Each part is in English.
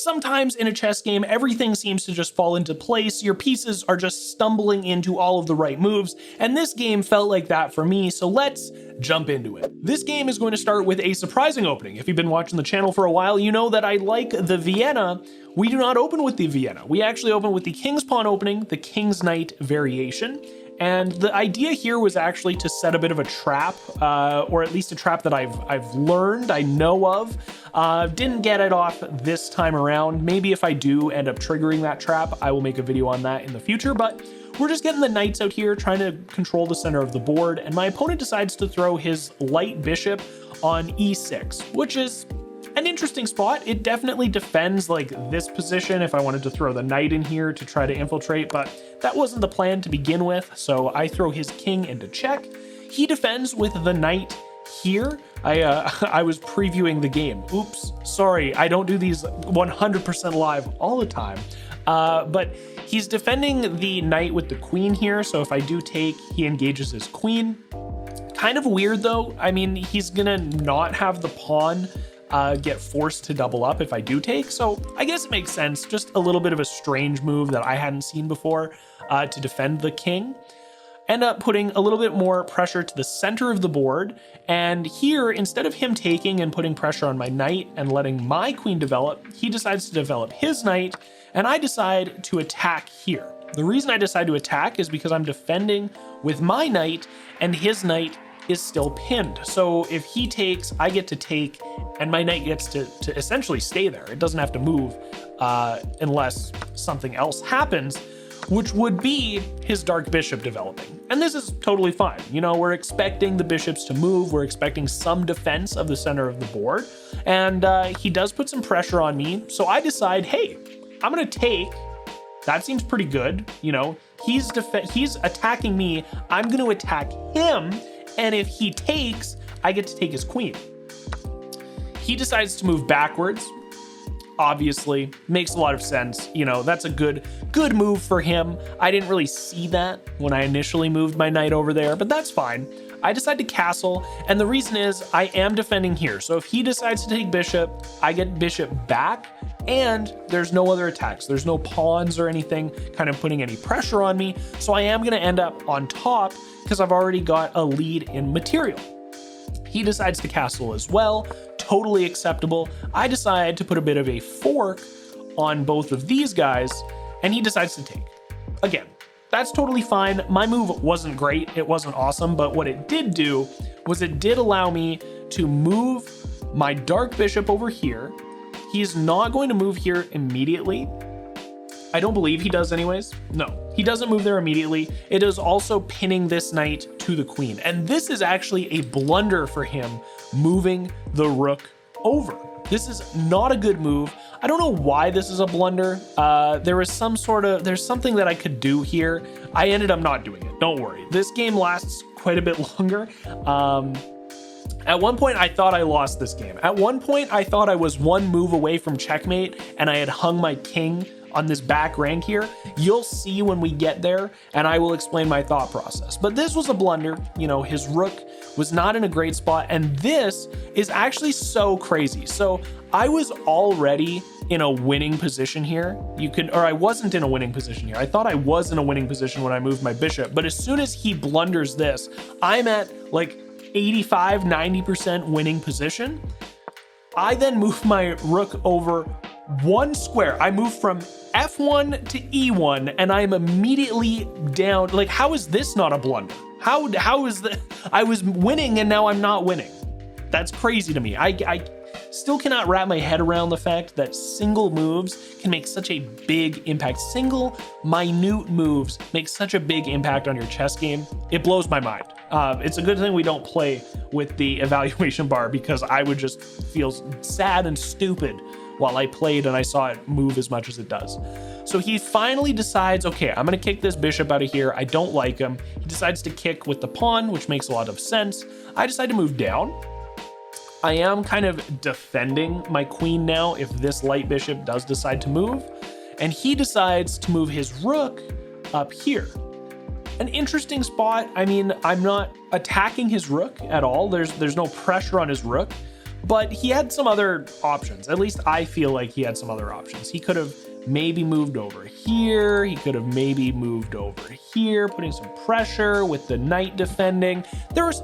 Sometimes in a chess game, everything seems to just fall into place. Your pieces are just stumbling into all of the right moves, and this game felt like that for me, so let's jump into it. This game is going to start with a surprising opening. If you've been watching the channel for a while, you know that I like the Vienna. We do not open with the Vienna. We actually open with the King's Pawn opening, the King's Knight variation. And the idea here was actually to set a bit of a trap, or at least a trap that I've learned, I know of. Didn't get it off this time around. Maybe if I do end up triggering that trap, I will make a video on that in the future, but we're just getting the knights out here, trying to control the center of the board, and my opponent decides to throw his light bishop on e6, which is an interesting spot. It definitely defends like this position if I wanted to throw the knight in here to try to infiltrate, but that wasn't the plan to begin with, so I throw his king into check. He defends with the knight here. I was previewing the game. Oops, sorry, I don't do these 100% live all the time, but he's defending the knight with the queen here, so if I do take, he engages his queen. Kind of weird though. I mean, he's gonna not have the pawn get forced to double up if I do take, so I guess it makes sense. Just a little bit of a strange move that I hadn't seen before to defend the king. End up putting a little bit more pressure to the center of the board, and here, instead of him taking and putting pressure on my knight and letting my queen develop, he decides to develop his knight, and I decide to attack here. The reason I decide to attack is because I'm defending with my knight, and his knight is still pinned. So if he takes, I get to take, and my knight gets to essentially stay there. It doesn't have to move unless something else happens, which would be his dark bishop developing. And this is totally fine. You know, we're expecting the bishops to move. We're expecting some defense of the center of the board. And he does put some pressure on me. So I decide, hey, I'm gonna take. That seems pretty good. You know, he's attacking me. I'm gonna attack him. And if he takes, I get to take his queen. He decides to move backwards. Obviously, makes a lot of sense. You know, that's a good move for him. I didn't really see that when I initially moved my knight over there, but that's fine. I decide to castle, and the reason is I am defending here. So if he decides to take bishop, I get bishop back, and there's no other attacks. There's no pawns or anything kind of putting any pressure on me. So I am gonna end up on top because I've already got a lead in material. He decides to castle as well, totally acceptable. I decide to put a bit of a fork on both of these guys, and he decides to take. Again, that's totally fine. My move wasn't great, it wasn't awesome, but what it did do was it did allow me to move my dark bishop over here. He's not going to move here immediately. I don't believe he does anyways. No, he doesn't move there immediately. It is also pinning this knight to the queen. And this is actually a blunder for him, moving the rook over. This is not a good move. I don't know why this is a blunder. There's something that I could do here. I ended up not doing it. Don't worry. This game lasts quite a bit longer. At one point, I thought I lost this game. At one point, I thought I was one move away from checkmate and I had hung my king on this back rank here. You'll see when we get there, and I will explain my thought process. But this was a blunder. You know, his rook was not in a great spot, and this is actually so crazy. So I was already in a winning position here. I wasn't in a winning position here. I thought I was in a winning position when I moved my bishop, but as soon as he blunders this, I'm at like 85, 90% winning position. I then move my rook over one square. I move from F1 to E1, and I'm immediately down. Like, how is this not a blunder? How is that? I was winning and now I'm not winning. That's crazy to me. I still cannot wrap my head around the fact that single moves can make such a big impact. Single, minute moves make such a big impact on your chess game. It blows my mind. It's a good thing we don't play with the evaluation bar, because I would just feel sad and stupid while I played and I saw it move as much as it does. So he finally decides, okay, I'm gonna kick this bishop out of here. I don't like him. He decides to kick with the pawn, which makes a lot of sense. I decide to move down. I am kind of defending my queen now if this light bishop does decide to move. And he decides to move his rook up here. An interesting spot. I mean, I'm not attacking his rook at all. There's no pressure on his rook. but he had some other options. At least I feel like he had some other options. He could have maybe moved over here. He could have maybe moved over here, putting some pressure with the knight defending. There was,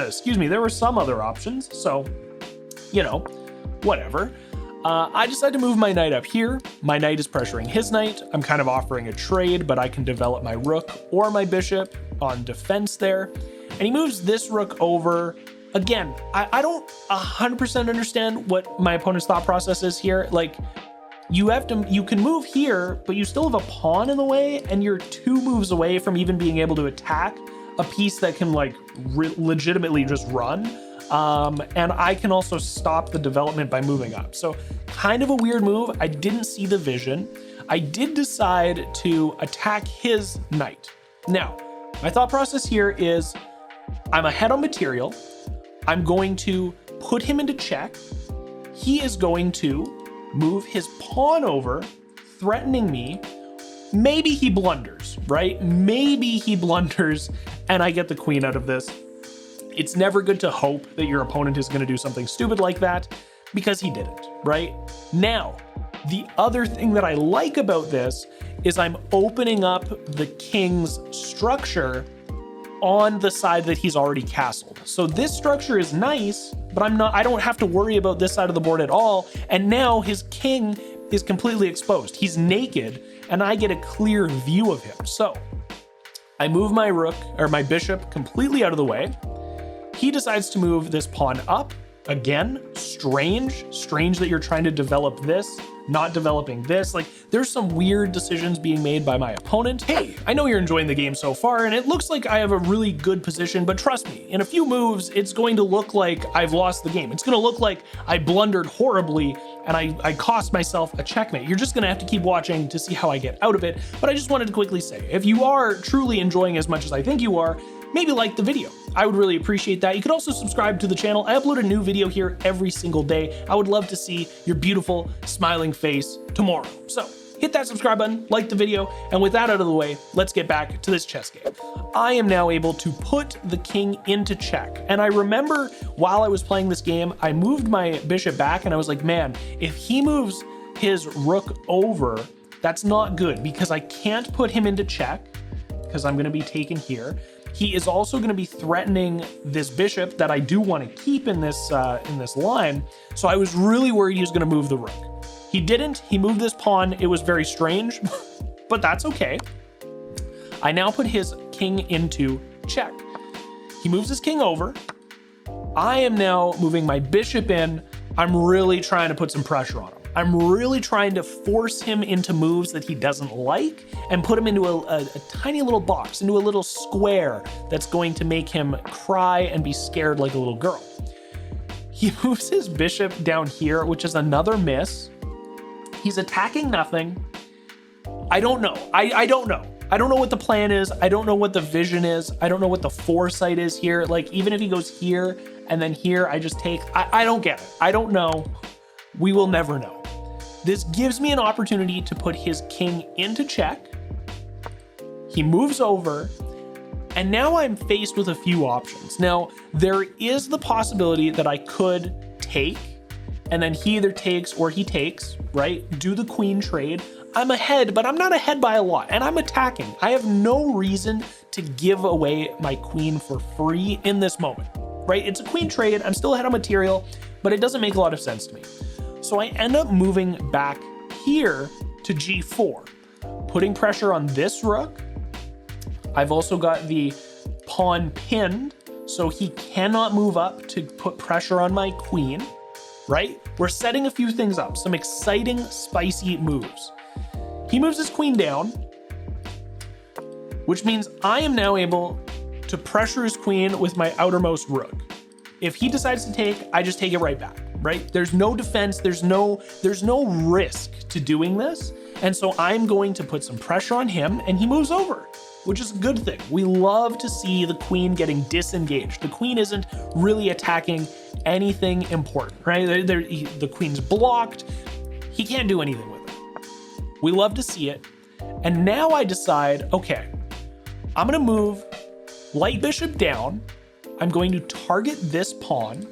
excuse me, there were some other options. So, you know, whatever. I decided to move my knight up here. My knight is pressuring his knight. I'm kind of offering a trade, but I can develop my rook or my bishop on defense there. And he moves this rook over. Again, I don't 100% understand what my opponent's thought process is here. Like, you can move here, but you still have a pawn in the way, and you're 2 moves away from even being able to attack a piece that can like legitimately just run. And I can also stop the development by moving up. So kind of a weird move. I didn't see the vision. I did decide to attack his knight. Now, my thought process here is I'm ahead on material. I'm going to put him into check. He is going to move his pawn over, threatening me. Maybe he blunders, right? Maybe he blunders and I get the queen out of this. It's never good to hope that your opponent is going to do something stupid like that, because he didn't, right? Now, the other thing that I like about this is I'm opening up the king's structure on the side that he's already castled. So this structure is nice, but I don't have to worry about this side of the board at all. And now his king is completely exposed. He's naked, and I get a clear view of him. So I move my rook or my bishop completely out of the way. He decides to move this pawn up. Again, strange that you're trying to develop this, not developing this. Like, there's some weird decisions being made by my opponent. Hey, I know you're enjoying the game so far, and it looks like I have a really good position, but trust me, in a few moves, it's going to look like I've lost the game. It's going to look like I blundered horribly and I cost myself a checkmate. You're just going to have to keep watching to see how I get out of it. But I just wanted to quickly say, if you are truly enjoying as much as I think you are, maybe like the video. I would really appreciate that. You could also subscribe to the channel. I upload a new video here every single day. I would love to see your beautiful smiling face tomorrow. So hit that subscribe button, like the video, and with that out of the way, let's get back to this chess game. I am now able to put the king into check. And I remember while I was playing this game, I moved my bishop back and I was like, man, if he moves his rook over, that's not good, because I can't put him into check because I'm going to be taken here. He is also going to be threatening this bishop that I do want to keep in this line. So I was really worried he was going to move the rook. He didn't. He moved this pawn. It was very strange, but that's okay. I now put his king into check. He moves his king over. I am now moving my bishop in. I'm really trying to put some pressure on him. I'm really trying to force him into moves that he doesn't like and put him into a tiny little box, into a little square that's going to make him cry and be scared like a little girl. He moves his bishop down here, which is another miss. He's attacking nothing. I don't know. I don't know. I don't know what the plan is. I don't know what the vision is. I don't know what the foresight is here. Like, even if he goes here and then here, I just take, I don't get it. I don't know. We will never know. This gives me an opportunity to put his king into check. He moves over, and now I'm faced with a few options. Now, there is the possibility that I could take, and then he either takes or he takes, right? Do the queen trade. I'm ahead, but I'm not ahead by a lot, and I'm attacking. I have no reason to give away my queen for free in this moment, right? It's a queen trade. I'm still ahead on material, but it doesn't make a lot of sense to me. So I end up moving back here to g4, putting pressure on this rook. I've also got the pawn pinned, so he cannot move up to put pressure on my queen, right? We're setting a few things up, some exciting, spicy moves. He moves his queen down, which means I am now able to pressure his queen with my outermost rook. If he decides to take, I just take it right back. Right? There's no defense, there's no risk to doing this. And so I'm going to put some pressure on him and he moves over, which is a good thing. We love to see the queen getting disengaged. The queen isn't really attacking anything important, right? The queen's blocked. He can't do anything with it. We love to see it. And now I decide, okay, I'm gonna move light bishop down. I'm going to target this pawn.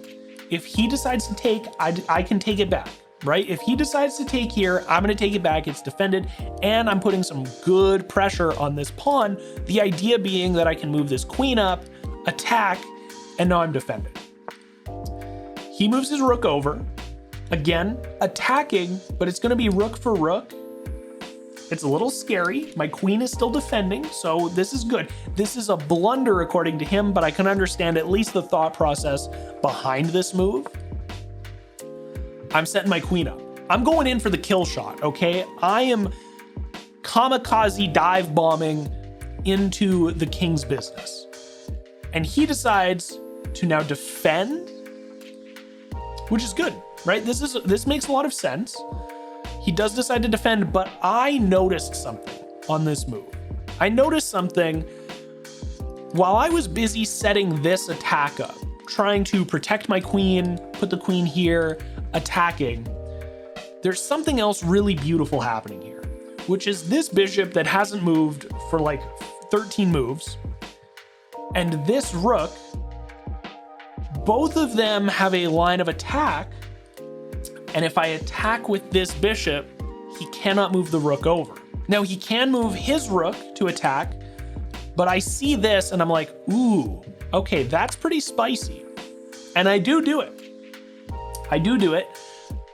If he decides to take, I can take it back, right? If he decides to take here, I'm going to take it back. It's defended, and I'm putting some good pressure on this pawn. The idea being that I can move this queen up, attack, and now I'm defended. He moves his rook over. Again, attacking, but it's going to be rook for rook. It's a little scary. My queen is still defending, so this is good. This is a blunder according to him, but I can understand at least the thought process behind this move. I'm setting my queen up. I'm going in for the kill shot, okay? I am kamikaze dive bombing into the king's business. And he decides to now defend, which is good, right? This makes a lot of sense. He does decide to defend, but I noticed something on this move. I noticed something while I was busy setting this attack up, trying to protect my queen, put the queen here, attacking. There's something else really beautiful happening here, which is this bishop that hasn't moved for like 13 moves, and this rook, both of them have a line of attack. And if I attack with this bishop, he cannot move the rook over. Now he can move his rook to attack, but I see this and I'm like, ooh, okay, that's pretty spicy. And I do it.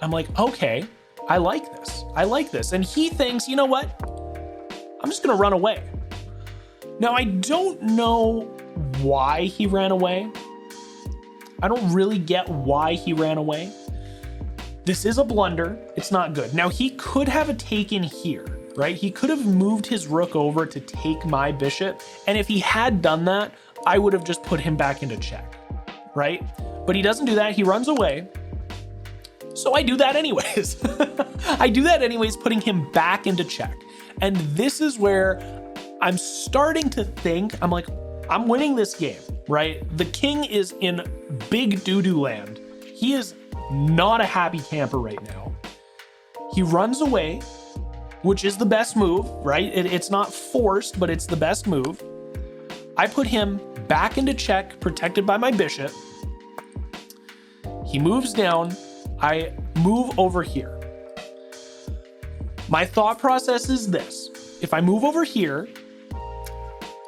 I'm like, okay, I like this. I like this. And he thinks, you know what? I'm just gonna run away. Now I don't know why he ran away. I don't really get why he ran away. This is a blunder. It's not good. Now, he could have taken here, right? He could have moved his rook over to take my bishop. And if he had done that, I would have just put him back into check, right? But he doesn't do that. He runs away. So I do that anyways. I do that anyways, putting him back into check. And this is where I'm starting to think, I'm like, I'm winning this game, right? The king is in big doo-doo land. He is not a happy camper right now. He runs away, which is the best move, right? It's not forced, but it's the best move. I put him back into check, protected by my bishop. He moves down. I move over here. My thought process is this. If I move over here,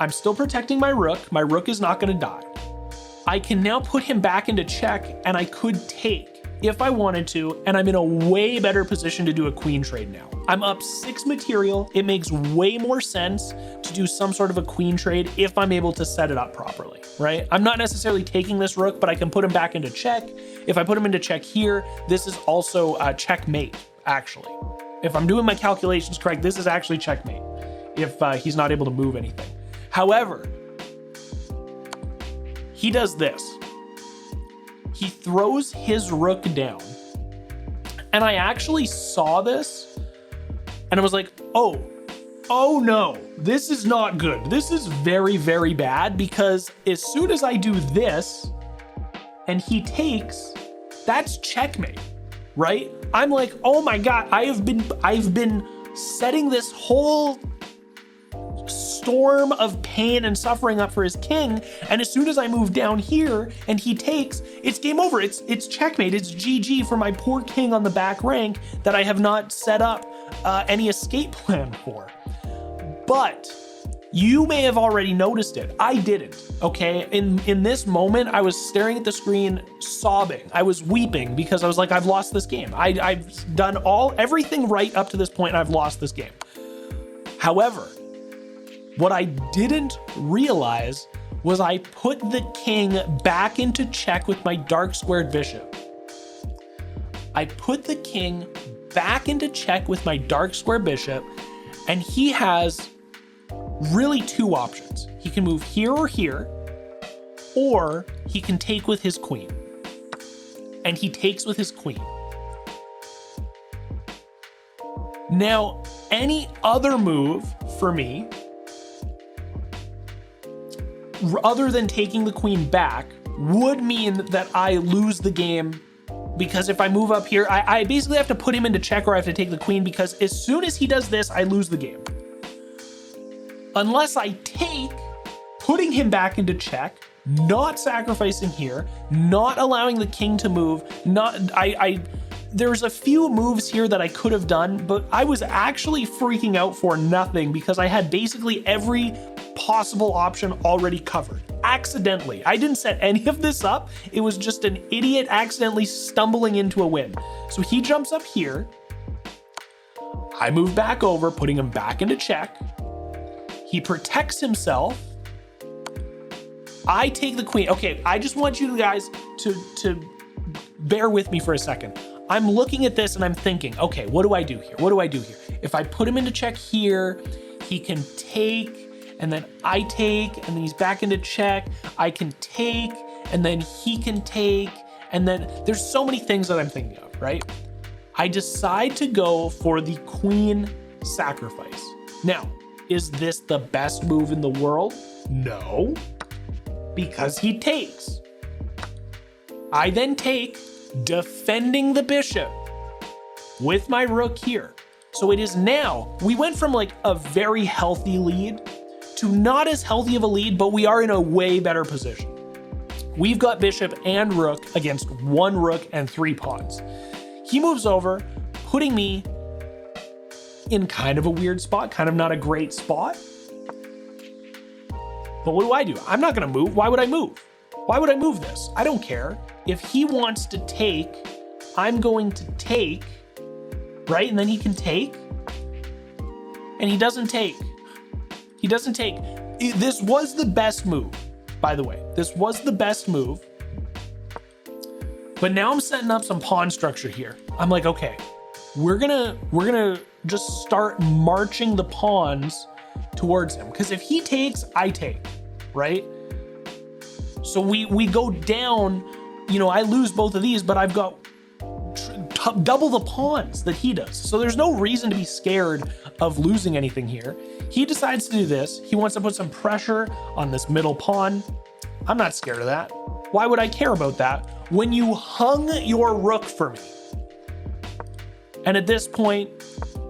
I'm still protecting my rook. My rook is not going to die. I can now put him back into check, and I could take if I wanted to, and I'm in a way better position to do a queen trade now. I'm up 6 material. It makes way more sense to do some sort of a queen trade if I'm able to set it up properly, right? I'm not necessarily taking this rook, but I can put him back into check. If I put him into check here, this is also a checkmate, actually. If I'm doing my calculations correct, this is actually checkmate if he's not able to move anything. However, he does this. He throws his rook down. And I actually saw this and I was like, oh no, this is not good. This is very, very bad, because as soon as I do this and he takes, that's checkmate, right? I'm like, oh my God, I've been setting this whole storm of pain and suffering up for his king, and as soon as I move down here and he takes, it's game over. It's checkmate. It's GG for my poor king on the back rank that I have not set up any escape plan for. But you may have already noticed it. I didn't, okay? In this moment, I was staring at the screen, sobbing. I was weeping because I was like, I've lost this game. I've done everything right up to this point, and I've lost this game. However, what I didn't realize was I put the king back into check with my dark squared bishop. I put the king back into check with my dark square bishop, and he has really 2 options. He can move here, or he can take with his queen. And he takes with his queen. Now, any other move for me, other than taking the queen back, would mean that I lose the game, because if I move up here, I basically have to put him into check, or I have to take the queen, because as soon as he does this, I lose the game. Unless I take, putting him back into check, not sacrificing here, not allowing the king to move, there's a few moves here that I could have done, but I was actually freaking out for nothing because I had basically every possible option already covered. Accidentally. I didn't set any of this up. It was just an idiot accidentally stumbling into a win. So he jumps up here. I move back over, putting him back into check. He protects himself. I take the queen. Okay, I just want you guys to bear with me for a second. I'm looking at this and I'm thinking, okay, what do I do here? What do I do here? If I put him into check here, he can take, and then I take, and then he's back into check. I can take, and then he can take, and then there's so many things that I'm thinking of, right? I decide to go for the queen sacrifice. Now, is this the best move in the world? No, because he takes. I then take, defending the bishop with my rook here. So it is now, we went from like a very healthy lead to not as healthy of a lead, but we are in a way better position. We've got bishop and rook against one rook and 3 pawns. He moves over, putting me in kind of a weird spot, kind of not a great spot. But what do? I'm not gonna move. Why would I move? Why would I move this? I don't care. If he wants to take, I'm going to take, right? And then he can take, and he doesn't take. He doesn't take. This was the best move, by the way. This was the best move. But now I'm setting up some pawn structure here. I'm like, okay, we're gonna just start marching the pawns towards him. Because if he takes, I take, right? So we go down, you know, I lose both of these, but I've got double the pawns that he does. So there's no reason to be scared of losing anything here. He decides to do this. He wants to put some pressure on this middle pawn. I'm not scared of that. Why would I care about that when you hung your rook for me? And at this point,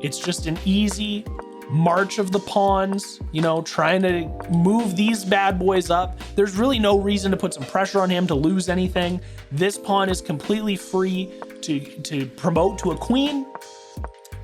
it's just an easy march of the pawns, you know, trying to move these bad boys up. There's really no reason to put some pressure on him to lose anything. This pawn is completely free to promote to a queen.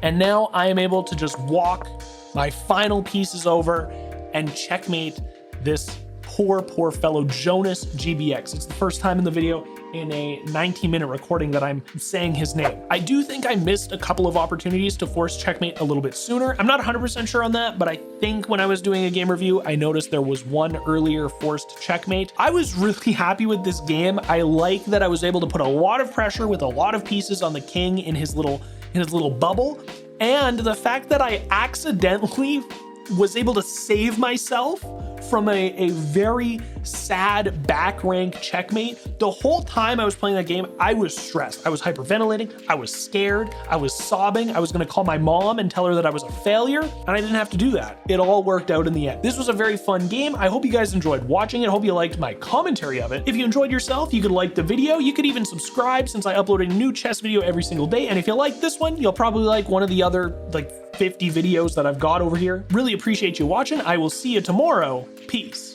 And now I am able to just walk my final pieces over and checkmate this poor fellow Jonas GBX. It's the first time in the video in a 19-minute recording that I'm saying his name. I do think I missed a couple of opportunities to force checkmate a little bit sooner. I'm not 100% sure on that, but I think when I was doing a game review, I noticed there was one earlier forced checkmate. I was really happy with this game. I like that I was able to put a lot of pressure with a lot of pieces on the king in his little bubble. And the fact that I accidentally was able to save myself from a very sad back rank checkmate. The whole time I was playing that game, I was stressed. I was hyperventilating. I was scared. I was sobbing. I was going to call my mom and tell her that I was a failure, and I didn't have to do that. It all worked out in the end. This was a very fun game. I hope you guys enjoyed watching it. I hope you liked my commentary of it. If you enjoyed yourself, you could like the video. You could even subscribe since I upload a new chess video every single day. And if you like this one, you'll probably like one of the other 50 videos that I've got over here. Really appreciate you watching. I will see you tomorrow. Peace.